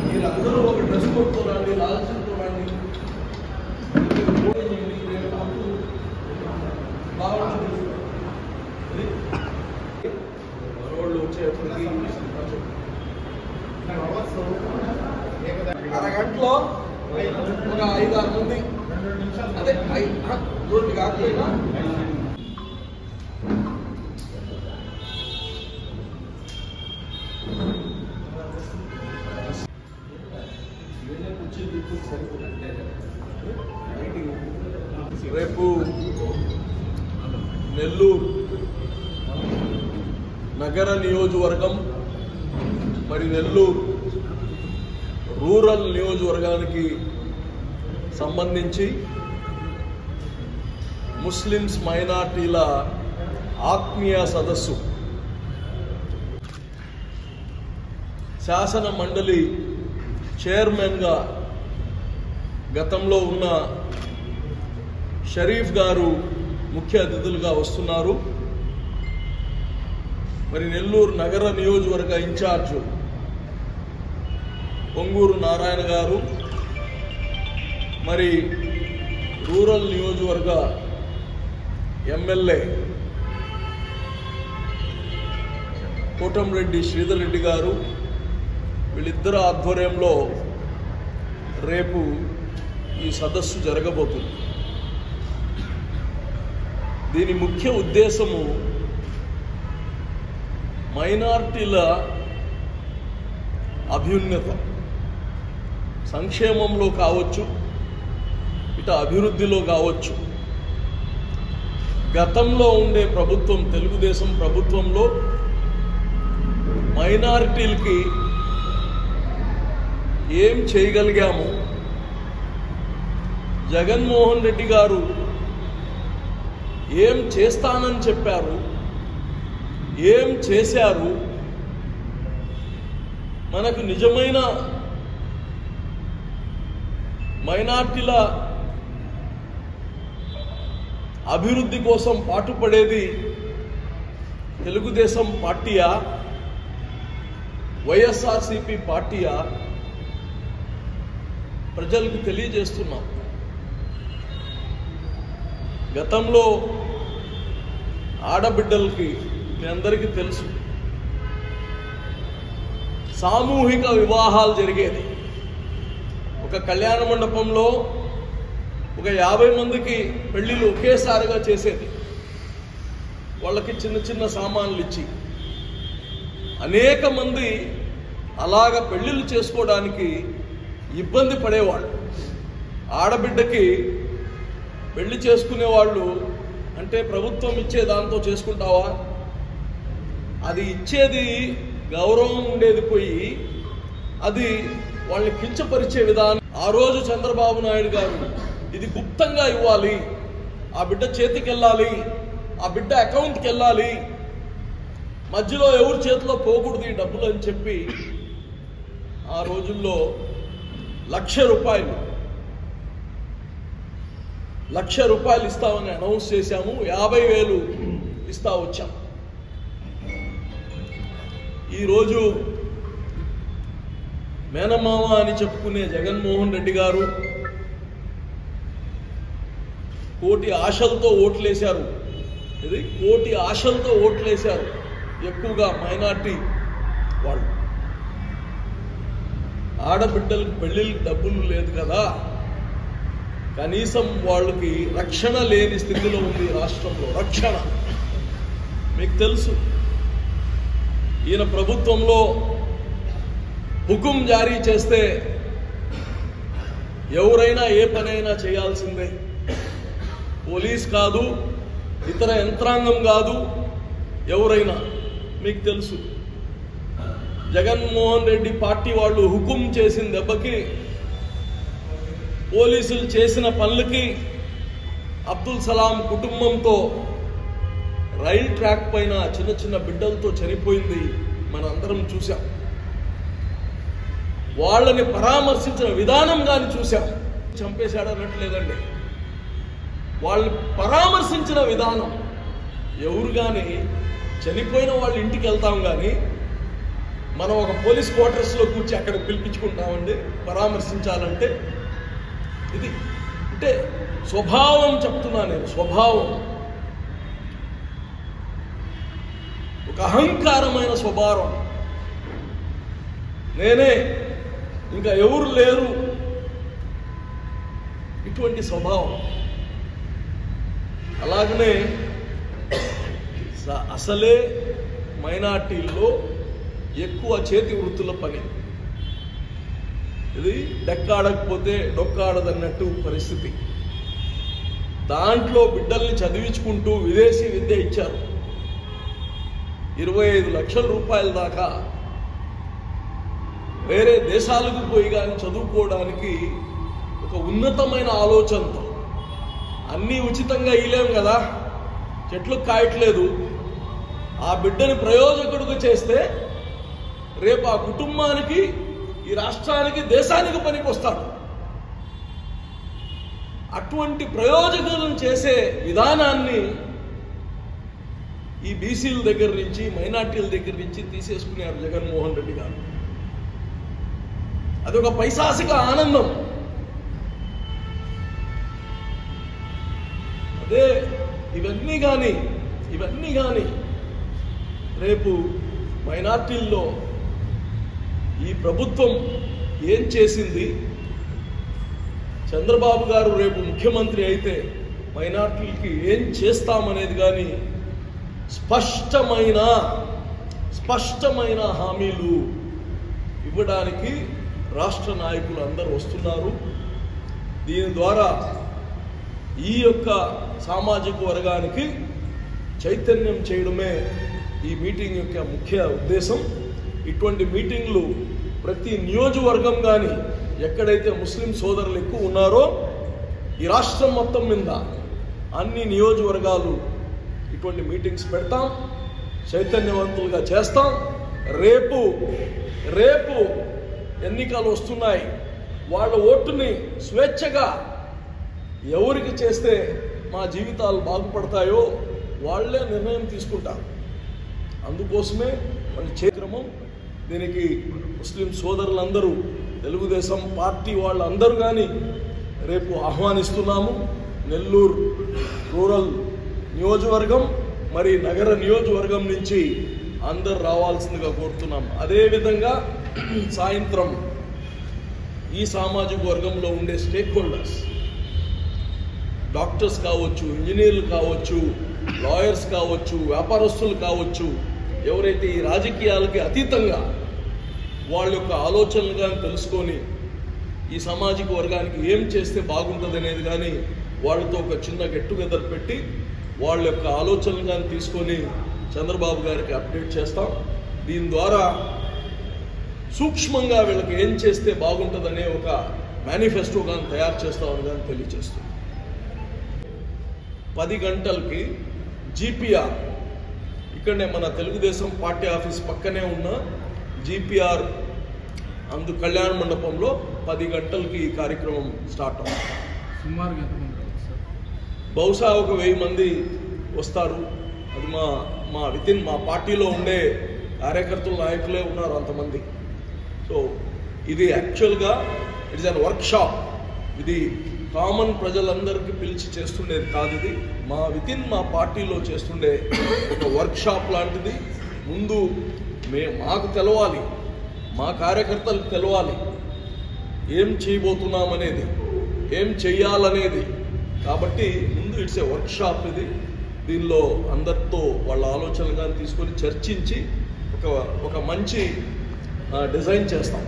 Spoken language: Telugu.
మీరందరూ ఒక డ్రెస్ కొట్టుకోరండి, లాల్చుకోరండి, బాగుంటుంది. మనవాళ్ళు వచ్చేప్పటికి అరగంటలో ఒక 5-6 మంది, అదే 2 కాకపోయినా రేపు నెల్లూరు నగర నియోజకవర్గం మరి నెల్లూరు రూరల్ నియోజకవర్గానికి సంబంధించి ముస్లిమ్స్ మైనార్టీల ఆత్మీయ సదస్సు శాసన మండలి చైర్మన్గా గతంలో ఉన్న షరీఫ్ గారు ముఖ్య అతిథులుగా వస్తున్నారు. మరి నెల్లూరు నగర నియోజకవర్గ ఇన్ఛార్జ్ పొంగూరు నారాయణ గారు, మరి రూరల్ నియోజకవర్గ ఎమ్మెల్యే కోటంరెడ్డి శ్రీధర్ రెడ్డి గారు, వీళ్ళిద్దరు ఆధ్వర్యంలో రేపు ఈ సదస్సు జరగబోతుంది. దీని ముఖ్య ఉద్దేశము మైనార్టీల అభ్యున్నత, సంక్షేమంలో కావచ్చు, ఇట అభివృద్ధిలో కావచ్చు. గతంలో ఉండే ప్రభుత్వం, తెలుగుదేశం ప్రభుత్వంలో మైనారిటీలకి ఏం చేయగలిగాము, జగన్మోహన్ రెడ్డి గారు ఏం చేస్తానని చెప్పారు, ఏం చేశారు, మనకు నిజమైన మైనార్టీల అభివృద్ధి కోసం పాటుపడేది తెలుగుదేశం పార్టీయా, వైఎస్ఆర్సీపీ పార్టీయా, ప్రజలకు తెలియజేస్తున్నాం. గతంలో ఆడబిడ్డలకి మీ అందరికీ తెలుసు, సామూహిక వివాహాలు జరిగేది. ఒక కళ్యాణ మండపంలో ఒక 50 మందికి పెళ్లిళ్ళు ఒకేసారిగా చేసేది. వాళ్ళకి చిన్న చిన్న సామాన్లు ఇచ్చి అనేక మంది అలాగ పెళ్లిళ్ళు చేసుకోవడానికి ఇబ్బంది పడేవాళ్ళు. ఆడబిడ్డకి పెళ్లి చేసుకునేవాళ్ళు అంటే ప్రభుత్వం ఇచ్చే దాంతో చేసుకుంటావా, అది ఇచ్చేది గౌరవం ఉండేది పోయి అది వాళ్ళని కించపరిచే విధానం. ఆ రోజు చంద్రబాబు నాయుడు గారు ఇది గుప్తంగా ఇవ్వాలి, ఆ బిడ్డ చేతికి వెళ్ళాలి, ఆ బిడ్డ అకౌంట్కి వెళ్ళాలి, మధ్యలో ఎవరి చేతిలో పోకూడదు ఈ డబ్బులు అని చెప్పి ఆ రోజుల్లో ₹1,00,000 ఇస్తామని అనౌన్స్ చేశాము. 50,000 ఇస్తా వచ్చాం. ఈరోజు మేనమామ అని చెప్పుకునే జగన్మోహన్ రెడ్డి గారు కోటి ఆశలతో ఓట్లేశారు. ఇది కోటి ఆశలతో ఓట్లేశారు, ఎక్కువగా మైనార్టీ వాళ్ళు. ఆడబిడ్డలకు పెళ్లిళ్ళకి డబ్బులు లేదు కదా, కనీసం వాళ్ళకి రక్షణ లేని స్థితిలో ఉంది రాష్ట్రంలో. రక్షణ మీకు తెలుసు, ఈయన ప్రభుత్వంలో హుకుం జారీ చేస్తే ఎవరైనా ఏ పనైనా చేయాల్సిందే. పోలీస్ కాదు, ఇతర యంత్రాంగం కాదు, ఎవరైనా. మీకు తెలుసు, జగన్మోహన్ రెడ్డి పార్టీ వాళ్ళు హుకుం చేసిన దెబ్బకి, పోలీసులు చేసిన పనులకి అబ్దుల్ సలాం కుటుంబంతో రైల్ ట్రాక్ పైన చిన్న చిన్న బిడ్డలతో చనిపోయింది మనందరం చూసాం. వాళ్ళని పరామర్శించిన విధానం కానీ చూసాం. చంపేశాడు అన్నట్లేదండి, వాళ్ళని పరామర్శించిన విధానం. ఎవరు కానీ చనిపోయిన వాళ్ళ ఇంటికి వెళ్తాం కానీ మనం ఒక పోలీస్ క్వార్టర్స్లో కూర్చి అక్కడ పిలిపించుకుంటామండి పరామర్శించాలంటే. ఇది అంటే స్వభావం చెప్తున్నా నేను, స్వభావం ఒక అహంకారమైన స్వభావం. నేనే, ఇంకా ఎవరు లేరు, ఇటువంటి స్వభావం. అలాగనే అసలే మైనార్టీల్లో ఎక్కువ చేతి వృత్తుల పని. ఇది డెక్కాడకపోతే డొక్కాడదన్నట్టు పరిస్థితి. దాంట్లో బిడ్డల్ని చదివించుకుంటూ విదేశీ విద్య ఇచ్చారు. 25 లక్షల రూపాయల దాకా వేరే దేశాలకు పోయి కానీ చదువుకోవడానికి ఒక ఉన్నతమైన ఆలోచనతో. అన్నీ ఉచితంగా ఇయ్యలేము కదా, చెట్లు కాయట్లేదు. ఆ బిడ్డని ప్రయోజకుడుగా చేస్తే రేపు ఆ కుటుంబానికి, ఈ రాష్ట్రానికి, దేశానికి పనికి వస్తాడు. అటువంటి ప్రయోజకులను చేసే విధానాన్ని ఈ బీసీల దగ్గర నుంచి, మైనార్టీల దగ్గర నుంచి తీసేసుకున్నారు జగన్మోహన్ రెడ్డి గారు. అదొక పైశాసిక ఆనందం. అదే ఇవన్నీ కానీ రేపు మైనార్టీల్లో ఈ ప్రభుత్వం ఏం చేసింది, చంద్రబాబు గారు రేపు ముఖ్యమంత్రి అయితే మైనార్టీలకి ఏం చేస్తామనేది కానీ స్పష్టమైన హామీలు ఇవ్వడానికి రాష్ట్ర నాయకులు అందరూ వస్తున్నారు. దీని ద్వారా ఈ యొక్క సామాజిక వర్గానికి చైతన్యం చేయడమే ఈ మీటింగ్ యొక్క ముఖ్య ఉద్దేశం. ఇటువంటి మీటింగ్లు ప్రతి నియోజకవర్గం కానీ ఎక్కడైతే ముస్లిం సోదరులు ఎక్కువ ఉన్నారో ఈ రాష్ట్రం మొత్తం మీద అన్ని నియోజకవర్గాలు ఇటువంటి మీటింగ్స్ పెడతాం, చైతన్యవంతులుగా చేస్తాం. రేపు ఎన్నికలు వస్తున్నాయి. వాళ్ళ ఓటుని స్వేచ్ఛగా ఎవరికి చేస్తే మా జీవితాలు బాగుపడతాయో వాళ్ళే నిర్ణయం తీసుకుంటారు. అందుకోసమే మన కార్యక్రమం. దీనికి ముస్లిం సోదరులందరూ, తెలుగుదేశం పార్టీ వాళ్ళందరూ కానీ రేపు ఆహ్వానిస్తున్నాము. నెల్లూరు రూరల్ నియోజకవర్గం మరి నగర నియోజకవర్గం నుంచి అందరు రావాల్సిందిగా కోరుతున్నాం. అదేవిధంగా సాయంత్రం ఈ సామాజిక వర్గంలో ఉండే స్టేక్ హోల్డర్స్, డాక్టర్స్ కావచ్చు, ఇంజనీర్లు కావచ్చు, లాయర్స్ కావచ్చు, వ్యాపారస్తులు కావచ్చు, ఎవరైతే ఈ రాజకీయాలకి అతీతంగా వాళ్ళ యొక్క ఆలోచనలు కానీ తెలుసుకొని ఈ సామాజిక వర్గానికి ఏం చేస్తే బాగుంటుంది అనేది కానీ వాళ్ళతో ఒక చిన్న గెట్ టుగెదర్ పెట్టి వాళ్ళ యొక్క ఆలోచనలు కానీ తీసుకొని చంద్రబాబు గారికి అప్డేట్ చేస్తాం. దీని ద్వారా సూక్ష్మంగా వీళ్ళకి ఏం చేస్తే బాగుంటుందనే ఒక మేనిఫెస్టో కానీ తయారు చేస్తామని కానీ తెలియజేస్తుంది. 10 గంటలకి జీపీఆర్, ఇక్కడనే మన తెలుగుదేశం పార్టీ ఆఫీస్ పక్కనే ఉన్న జీపీఆర్ కళ్యాణ మండపంలో 10 గంటలకి ఈ కార్యక్రమం స్టార్ట్ అవుతుంది. సుమారుగా బహుశా ఒక 1000 మంది వస్తారు. అది మా పార్టీలో ఉండే కార్యకర్తల నాయకులే ఉన్నారు అంతమంది. సో ఇది యాక్చువల్గా ఇట్స్ అన్ వర్క్షాప్. ఇది కామన్ ప్రజలందరికీ పిలిచి చేస్తుండేది కాదు. ఇది మా పార్టీలో చేస్తుండే ఒక వర్క్షాప్ లాంటిది. ముందు మాకు తెలవాలి, మా కార్యకర్తలకు తెలవాలి ఏం చేయబోతున్నామనేది, ఏం చెయ్యాలనేది. కాబట్టి ముందు ఇట్స్ ఏ వర్క్షాప్ ఇది. దీనిలో అందరితో వాళ్ళ ఆలోచనలు కానీ తీసుకొని చర్చించి ఒక మంచి డిజైన్ చేస్తాం.